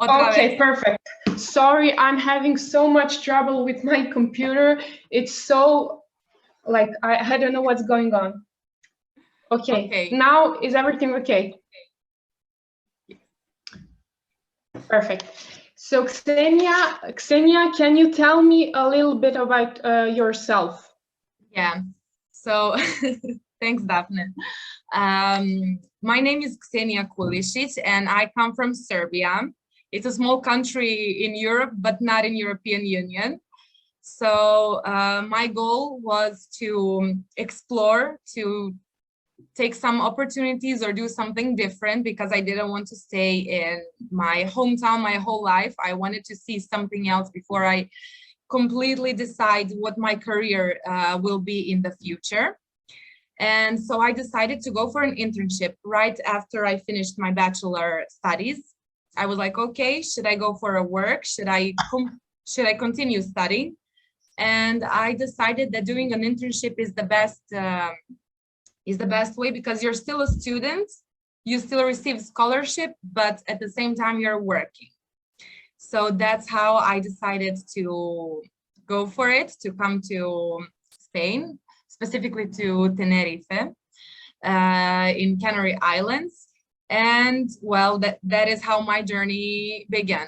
Otra Okay, vez. perfect. Sorry, I'm having so much trouble with my computer. It's so, like, I don't know what's going on. Okay, Okay. now is everything okay? Perfect. So Ksenija, can you tell me a little bit about yourself? Yeah. So thanks, Daphne. My name is Ksenija and I come from Serbia. It's a small country in Europe, but not in European Union. So my goal was to explore, to take some opportunities or do something different, because I didn't want to stay in my hometown my whole life. I wanted to see something else before I completely decide what my career will be in the future. And so I decided to go for an internship right after I finished my bachelor studies. I was like, okay, should I go for a work? Should I continue studying? And I decided that doing an internship is the best way, because you're still a student, you still receive scholarship, but at the same time you're working. So that's how I decided to go for it, to come to Spain, specifically to Tenerife, in Canary Islands. And well, that is how my journey began.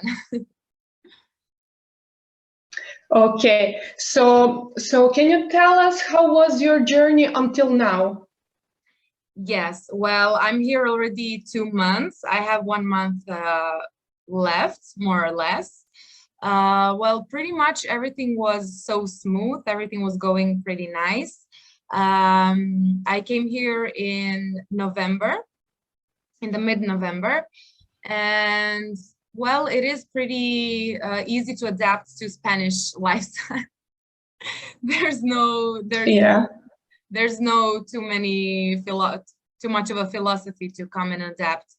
Okay, so can you tell us how was your journey until now? Yes, well, I'm here already 2 months. I have 1 month left, more or less. Well, pretty much everything was so smooth. Everything was going pretty nice. I came here in November, in the mid-November, and well, it is pretty easy to adapt to Spanish lifestyle. There's no too much of a philosophy to come and adapt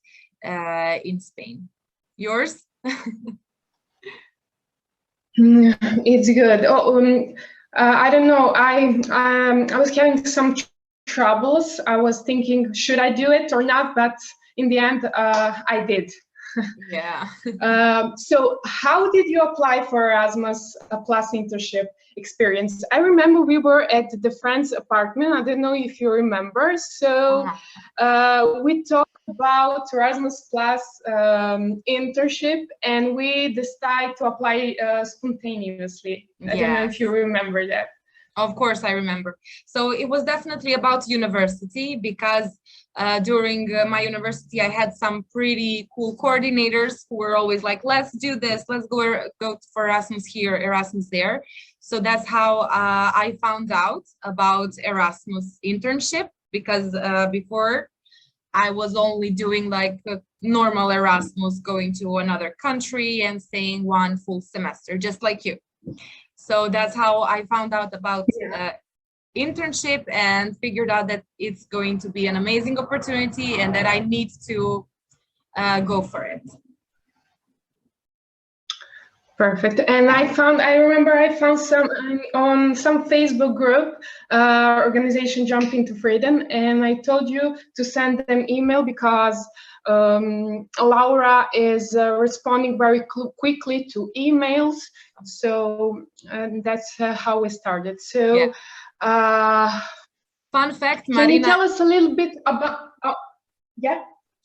in Spain. Yours? It's good. I don't know. I was having some troubles. I was thinking, should I do it or not? But in the end, I did. Yeah. So how did you apply for Erasmus Plus internship experience? I remember we were at the friend's apartment. I don't know if you remember. So we talked about Erasmus Plus internship, and we decided to apply spontaneously. I don't know if you remember that. Of course, I remember. So it was definitely about university, because during my university, I had some pretty cool coordinators who were always like, let's do this, let's go for Erasmus here, Erasmus there. So that's how I found out about Erasmus internship, because before I was only doing like a normal Erasmus, going to another country and staying 1 full semester, just like you. So that's how I found out about internship and figured out that it's going to be an amazing opportunity and that I need to go for it. Perfect. And I remember I found some on some Facebook group, organization Jump into Freedom, and I told you to send them email because Laura is responding very quickly to emails. So that's how we started. So fun fact, Marina, can you tell us a little bit about,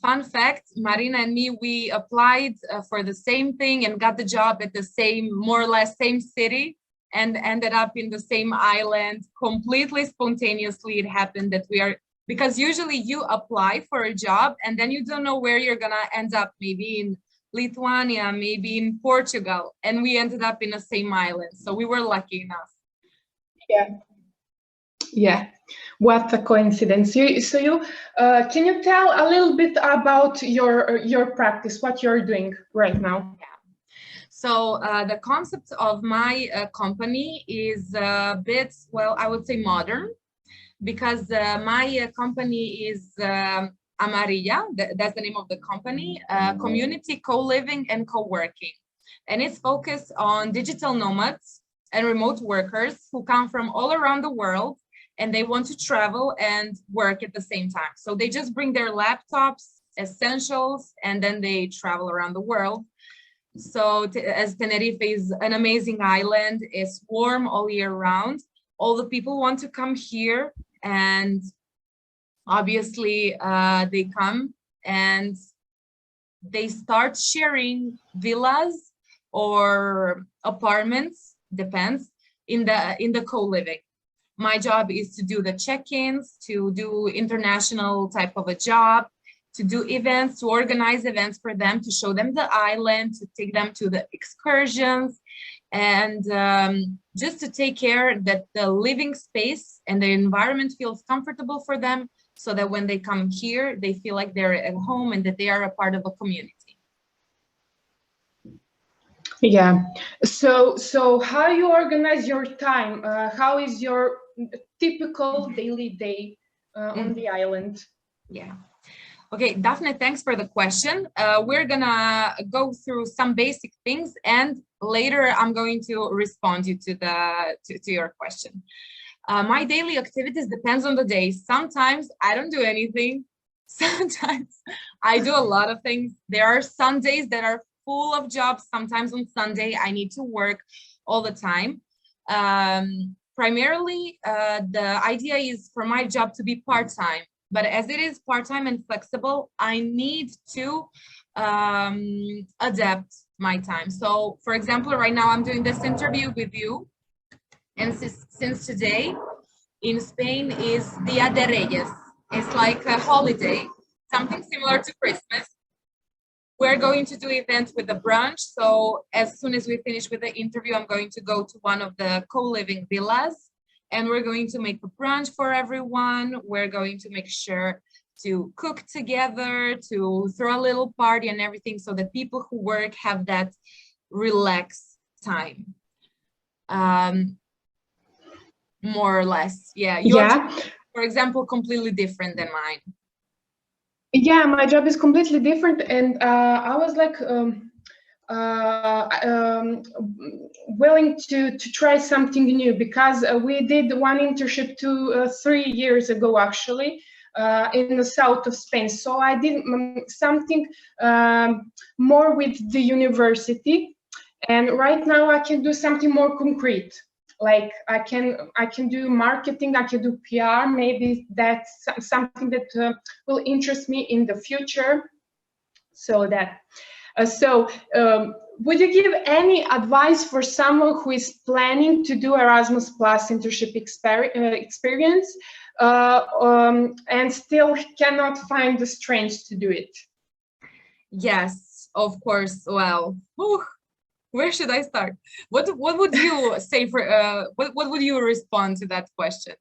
Fun fact, Marina and me, we applied for the same thing and got the job at the same, more or less same city, and ended up in the same island completely spontaneously. It happened that because usually you apply for a job and then you don't know where you're gonna end up, maybe in Lithuania, maybe in Portugal, and we ended up in the same island. So we were lucky enough. Yeah. What a coincidence. Can you tell a little bit about your practice, what you're doing right now? Yeah. So the concept of my company is a bit, well, I would say modern, because my company is Amarilla, that's the name of the company, community co-living and co-working. And it's focused on digital nomads and remote workers who come from all around the world, and they want to travel and work at the same time. So they just bring their laptops, essentials, and then they travel around the world. So as Tenerife is an amazing island, it's warm all year round. All the people want to come here, and obviously they come and they start sharing villas or apartments, depends, in the co-living. My job is to do the check-ins, to do international type of a job, to do events, to organize events for them, to show them the island, to take them to the excursions, and just to take care that the living space and the environment feels comfortable for them, so that when they come here, they feel like they're at home and that they are a part of a community. Yeah. So how you organize your time? How is your typical daily day on the island? Yeah. Okay, Daphne, thanks for the question. We're gonna go through some basic things, and later I'm going to respond you to your question. My daily activities depends on the day. Sometimes I don't do anything. Sometimes I do a lot of things. There are Sundays that are full of jobs. Sometimes on Sunday I need to work all the time. Primarily, the idea is for my job to be part-time. But as it is part-time and flexible, I need to adapt my time. So, for example, right now I'm doing this interview with you. And since today in Spain is Dia de Reyes, it's like a holiday, something similar to Christmas. We're going to do events with a brunch. So as soon as we finish with the interview, I'm going to go to one of the co-living villas, and we're going to make a brunch for everyone. We're going to make sure to cook together, to throw a little party and everything, so that people who work have that relaxed time. More or less, yeah. Your job, for example, completely different than mine. Yeah, my job is completely different, and I was like willing to try something new, because we did one internship 3 years ago, actually, in the south of Spain. So I did something more with the university, and right now I can do something more concrete. Like I can do marketing, I can do PR. Maybe that's something that will interest me in the future. So that. Would you give any advice for someone who is planning to do Erasmus Plus internship experience and still cannot find the strength to do it? Yes, of course. Well, where should I start? What would you say for what would you respond to that question?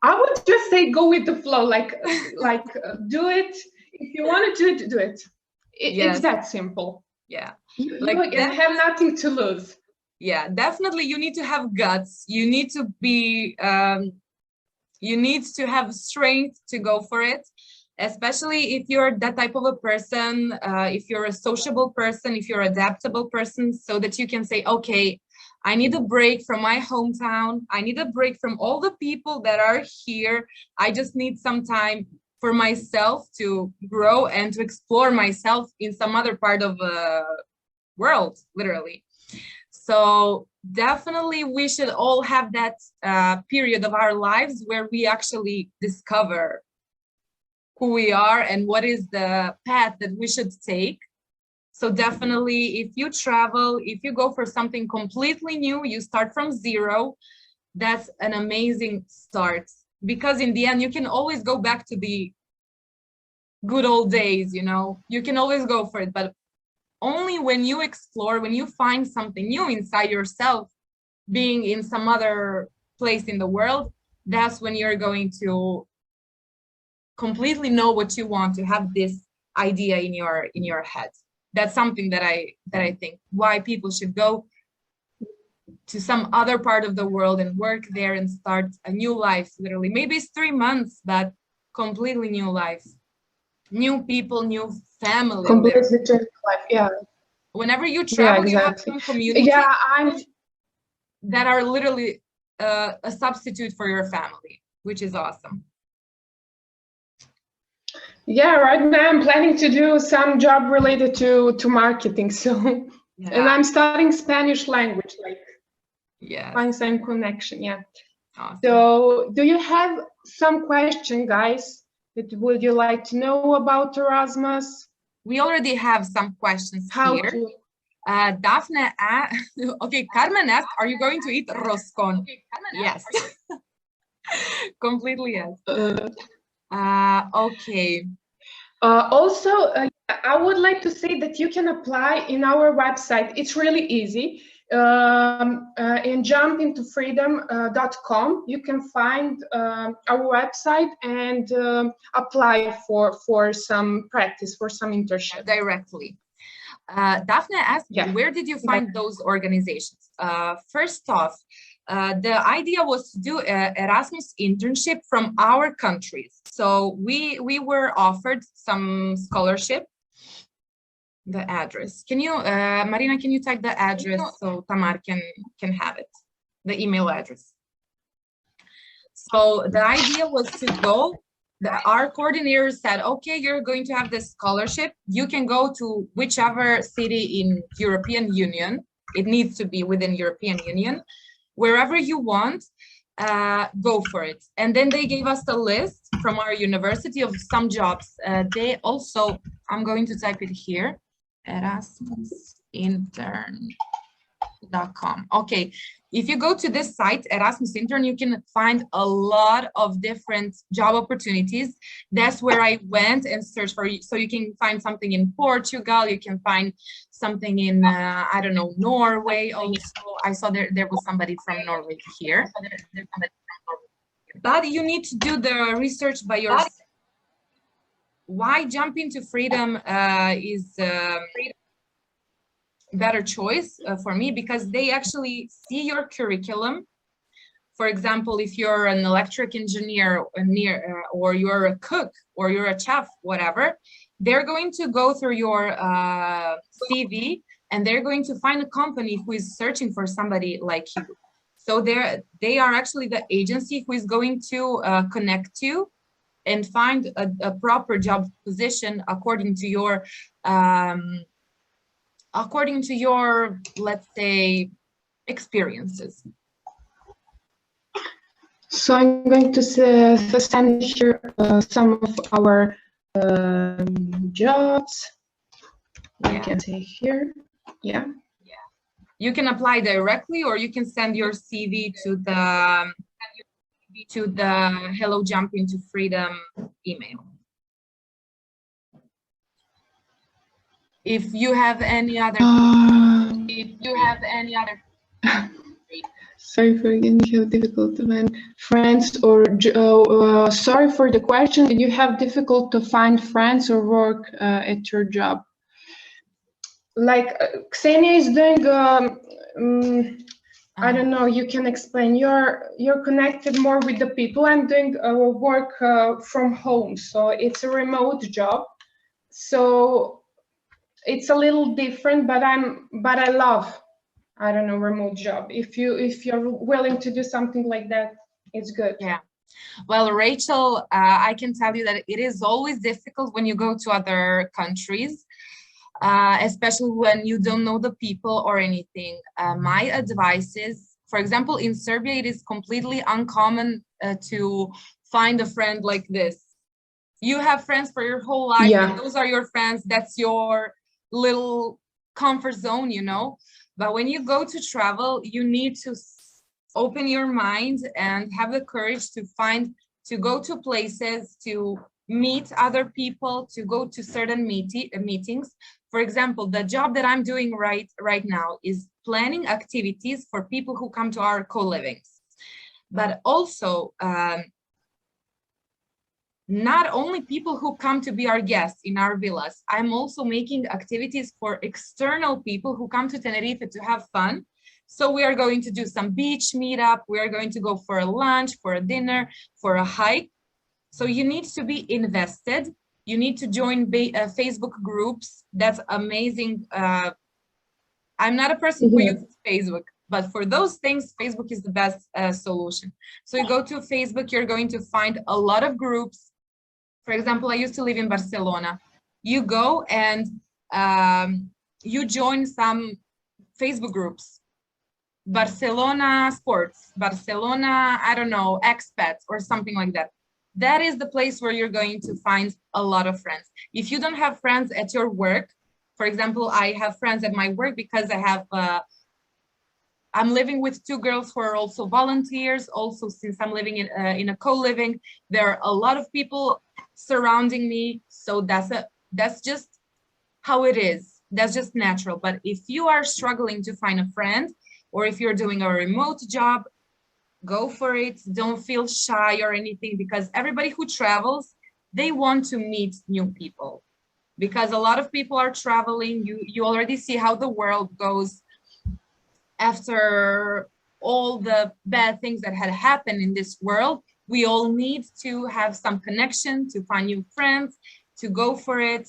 I would just say go with the flow, like do it. If you want to do it, do it. It's that simple. Yeah, like you have nothing to lose. Yeah, definitely. You need to have guts. You need to be. You need to have strength to go for it. Especially if you're that type of a person, if you're a sociable person, if you're an adaptable person, so that you can say, okay, I need a break from my hometown. I need a break from all the people that are here. I just need some time for myself to grow and to explore myself in some other part of the world, literally. So definitely we should all have that period of our lives where we actually discover who we are and what is the path that we should take. So definitely, if you travel, if you go for something completely new, you start from zero, that's an amazing start. Because in the end, you can always go back to the good old days, you know, you can always go for it. But only when you explore, when you find something new inside yourself, being in some other place in the world, that's when you're going to completely know what you want, to have this idea in your head. That's something that I think why people should go to some other part of the world and work there and start a new life. Literally, maybe it's 3 months, but completely new life, new people, new family. Completely different life. Yeah. Whenever you travel, exactly. You have some communities that are literally a substitute for your family, which is awesome. Yeah, right now I'm planning to do some job related to marketing. So, and I'm studying Spanish language, like find some connection. Yeah. Awesome. So, do you have some question, guys, that would you like to know about Erasmus? We already have some questions here. To... Daphne, okay, Carmen asked, are you going to eat roscon? Yes. Completely yes. Okay. Also, I would like to say that you can apply in our website. It's really easy. In jumpintofreedom.com, you can find our website and apply for some practice, for some internship. Directly. Daphne asked, where did you find those organizations? First off, the idea was to do an Erasmus internship from our countries. So we were offered some scholarship. The address. Can you, Marina, can you type the address so Tamar can have it, the email address? So the idea was to go, our coordinator said, okay, you're going to have this scholarship. You can go to whichever city in European Union. It needs to be within European Union. Wherever you want, go for it. And then they gave us a list from our university of some jobs. They also, I'm going to type it here. erasmusintern.com. Okay, if you go to this site, Erasmus Intern, you can find a lot of different job opportunities. That's where I went and searched for you. So you can find something in Portugal, you can find something in, I don't know, Norway also. I saw there was somebody from Norway here. But you need to do the research by yourself. Why Jump into Freedom is better choice for me, because they actually see your curriculum. For example, if you're an electric engineer or you're a cook or you're a chef, whatever, they're going to go through your CV and they're going to find a company who is searching for somebody like you. So they are actually the agency who is going to connect you and find a proper job position according to your, let's say, experiences. So I'm going to send here some of our jobs. I can say here, yeah. You can apply directly, or you can send your CV to the Hello Jump into Freedom email. If you have any other, sorry for again, you have difficult to find friends, or sorry for the question. Did you have difficult to find friends or work at your job? Like Ksenija is doing, I don't know, you can explain. You're connected more with the people. I'm doing work from home, so it's a remote job. So it's a little different, but I love, I don't know, remote job. If you're willing to do something like that, it's good. Yeah. Well, Rachel, I can tell you that it is always difficult when you go to other countries, especially when you don't know the people or anything. My advice is, for example, in Serbia, it is completely uncommon to find a friend like this. You have friends for your whole life, and those are your friends. That's your little comfort zone, you know. But when you go to travel, you need to open your mind and have the courage to go to places, to meet other people, to go to certain meetings. For example, the job that I'm doing right now is planning activities for people who come to our co-livings. But also, not only people who come to be our guests in our villas, I'm also making activities for external people who come to Tenerife to have fun. So we are going to do some beach meetup. We are going to go for a lunch, for a dinner, for a hike. So you need to be invested. You need to join Facebook groups. That's amazing. I'm not a person who uses Facebook, but for those things, Facebook is the best solution. So you go to Facebook, you're going to find a lot of groups For example, I used to live in Barcelona. You go and you join some Facebook groups, Barcelona sports, Barcelona, I don't know, expats or something like that. That is the place where you're going to find a lot of friends. If you don't have friends at your work, for example, I have friends at my work because I'm living with two girls who are also volunteers. Also, since I'm living in a co-living, there are a lot of people surrounding me. So that's just how it is. That's just natural. But if you are struggling to find a friend, or if you're doing a remote job, go for it. Don't feel shy or anything, because everybody who travels, they want to meet new people. Because a lot of people are traveling. You already see how the world goes after all the bad things that had happened in this world. We all need to have some connection, to find new friends, to go for it,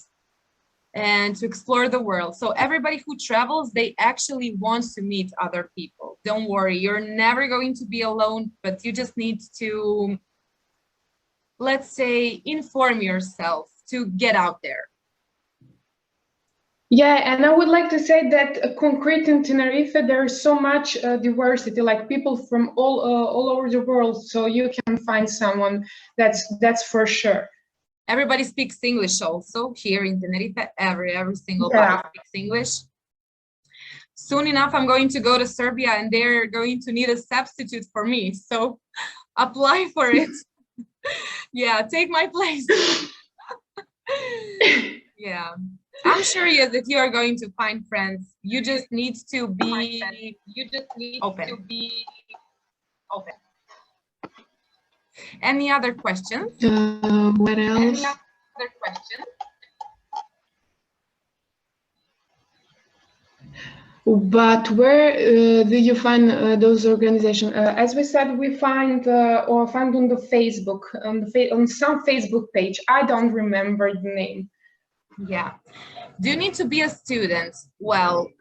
and to explore the world. So everybody who travels, they actually want to meet other people. Don't worry, you're never going to be alone, but you just need to, let's say, inform yourself to get out there. Yeah, and I would like to say that concrete in Tenerife, there is so much diversity, like people from all over the world. So you can find someone. That's for sure. Everybody speaks English also here in Tenerife. Every single body speaks English. Soon enough, I'm going to go to Serbia, and they're going to need a substitute for me. So apply for it. Yeah, take my place. Yeah. I'm sure, yes, that you are going to find friends. You just need to be open. Any other questions? What else? Any other questions? But where did you find those organizations? As we said, we find on the Facebook, on some Facebook page. I don't remember the name. Yeah. Do you need to be a student? Well,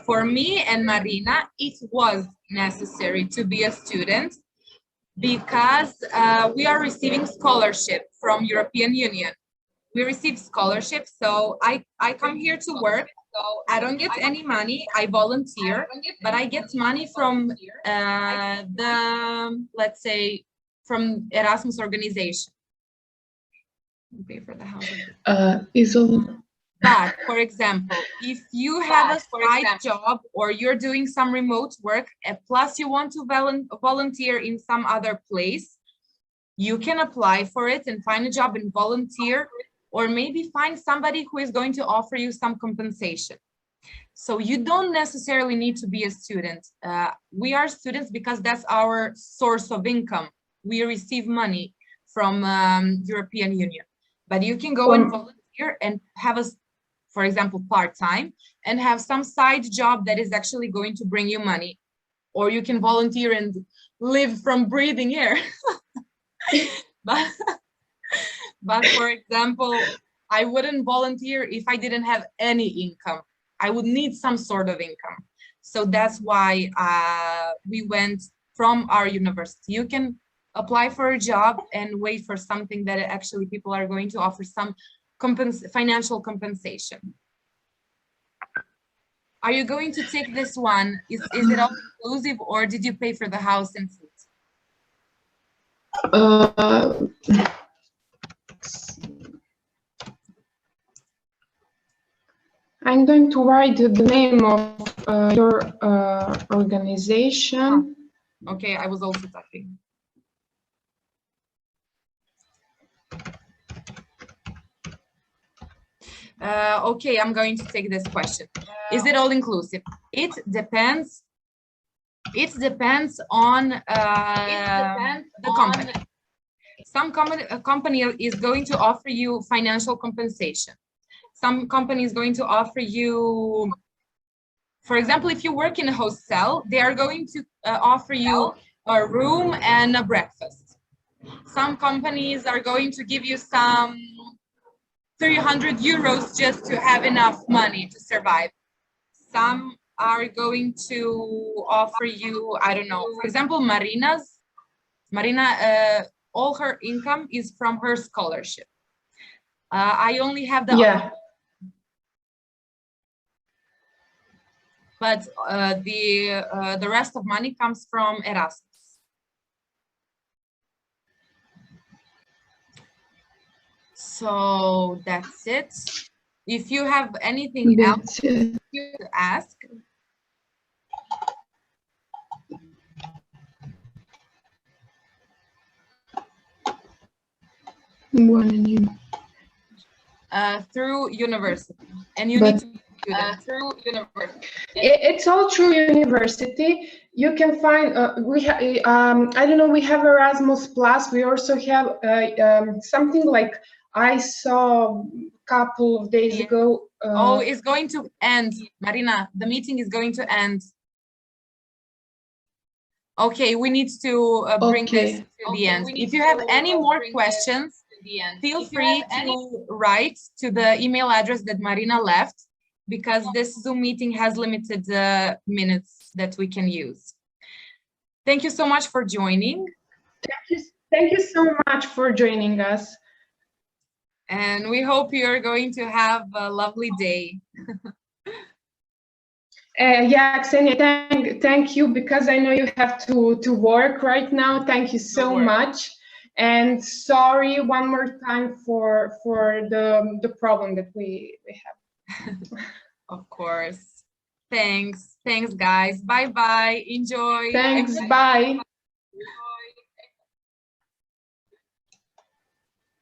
for me and Marina, it was necessary to be a student because we are receiving scholarship from European Union. We receive scholarship, so I come here to work. I don't get any money. I volunteer, but I get money from let's say, from Erasmus organization. Pay for the house. But for example, if you have a side job or you're doing some remote work, plus you want to volunteer in some other place, you can apply for it and find a job and volunteer, or maybe find somebody who is going to offer you some compensation. So you don't necessarily need to be a student. We are students because that's our source of income. We receive money from European Union, but you can go and volunteer and have for example, part-time, and have some side job that is actually going to bring you money, or you can volunteer and live from breathing air. But for example, I wouldn't volunteer if I didn't have any income. I would need some sort of income. So that's why we went from our university. You can apply for a job and wait for something that actually people are going to offer some financial compensation. Are you going to take this one? Is it all inclusive, or did you pay for the house and food? I'm going to write the name of your organization. Okay, I was also typing. Okay, I'm going to take this question. Is it all inclusive? It depends. It depends on the company. Some company is going to offer you financial compensation. Some company is going to offer you, for example, if you work in a hostel, they are going to offer you a room and a breakfast. Some companies are going to give you some 300 euros just to have enough money to survive. Some are going to offer you, I don't know, for example, Marina, all her income is from her scholarship. I only have the Yeah. but the rest of money comes from Erasmus. So that's it. If you have anything else to ask. Through university, and you need to do that through university. It's all through university. You can find we have I don't know, we have Erasmus Plus. We also have something like I saw a couple of days ago. Oh, it's going to end, Marina. The meeting is going to end. Okay, we need to bring this to the end. If you have any more questions, feel free to write to the email address that Marina left, because this Zoom meeting has limited minutes that we can use. Thank you so much for joining. Thank you so much for joining us. And we hope you're going to have a lovely day. Yeah, Ksenija, thank you, because I know you have to work right now. Thank you so much. And sorry one more time for the problem that we have. Of course. Thanks. Thanks, guys. Bye-bye. Enjoy. Thanks. Bye.